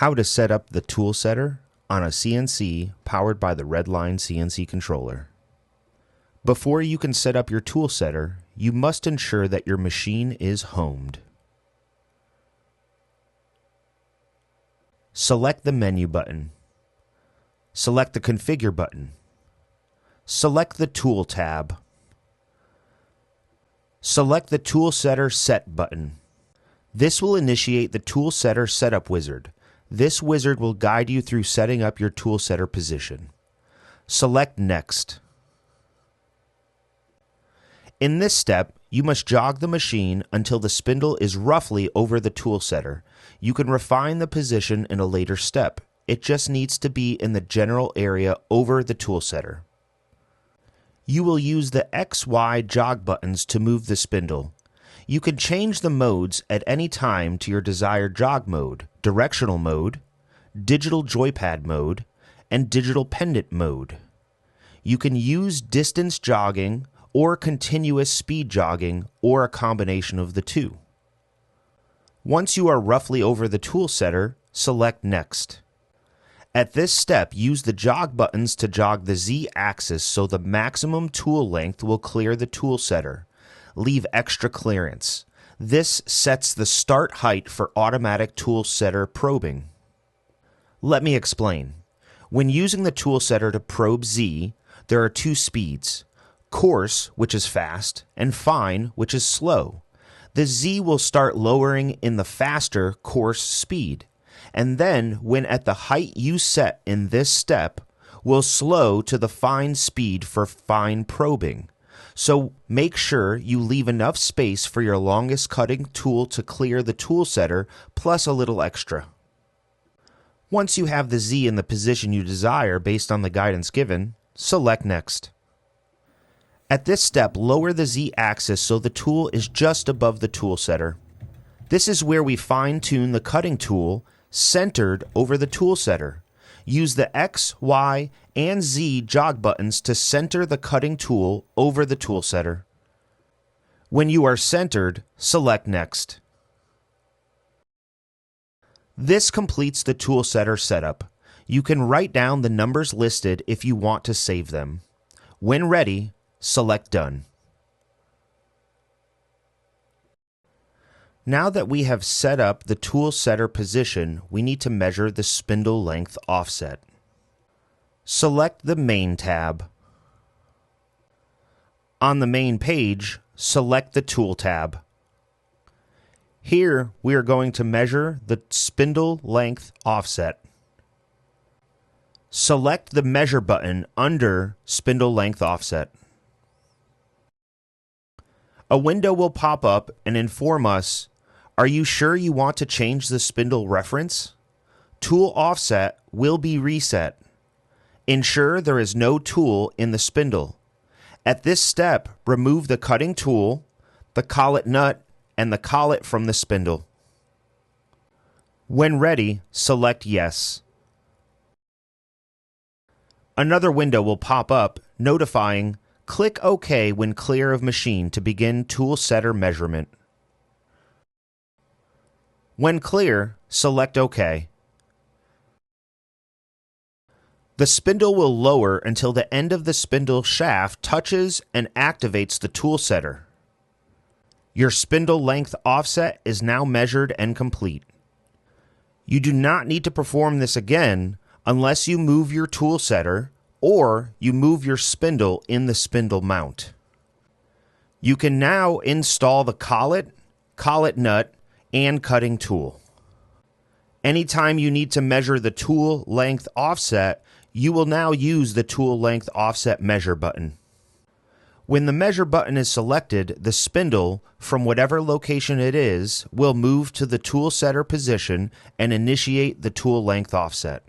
How to set up the tool setter on a CNC powered by the Redline CNC controller. Before you can set up your tool setter, you must ensure that your machine is homed. Select the menu button. Select the configure button. Select the tool tab. Select the tool setter set button. This will initiate the tool setter setup wizard. This wizard will guide you through setting up your tool setter position. Select Next. In this step, you must jog the machine until the spindle is roughly over the tool setter. You can refine the position in a later step. It just needs to be in the general area over the tool setter. You will use the X, Y jog buttons to move the spindle. You can change the modes at any time to your desired jog mode, directional mode, digital joypad mode, and digital pendant mode. You can use distance jogging or continuous speed jogging or a combination of the two. Once you are roughly over the tool setter, select Next. At this step, use the jog buttons to jog the Z-axis so the maximum tool length will clear the tool setter. Leave extra clearance. This sets the start height for automatic tool setter probing. Let me explain. When using the tool setter to probe Z, there are two speeds: coarse, which is fast, and fine, which is slow. The Z will start lowering in the faster, coarse speed, and then, when at the height you set in this step, will slow to the fine speed for fine probing. So make sure you leave enough space for your longest cutting tool to clear the tool setter, plus a little extra. Once you have the Z in the position you desire based on the guidance given, select Next. At this step, lower the Z-axis so the tool is just above the tool setter. This is where we fine-tune the cutting tool centered over the tool setter. Use the X, Y, and Z jog buttons to center the cutting tool over the tool setter. When you are centered, select Next. This completes the tool setter setup. You can write down the numbers listed if you want to save them. When ready, select Done. Now that we have set up the tool setter position, we need to measure the spindle length offset. Select the Main tab. On the main page, select the Tool tab. Here, we are going to measure the spindle length offset. Select the Measure button under Spindle Length Offset. A window will pop up and inform us, are you sure you want to change the spindle reference? Tool offset will be reset. Ensure there is no tool in the spindle. At this step, remove the cutting tool, the collet nut, and the collet from the spindle. When ready, select Yes. Another window will pop up notifying, click OK when clear of machine to begin tool setter measurement. When clear, select OK. The spindle will lower until the end of the spindle shaft touches and activates the tool setter. Your spindle length offset is now measured and complete. You do not need to perform this again unless you move your tool setter or you move your spindle in the spindle mount. You can now install the collet nut, and cutting tool. Anytime you need to measure the tool length offset, you will now use the tool length offset measure button. When the measure button is selected, the spindle, from whatever location it is, will move to the tool setter position and initiate the tool length offset.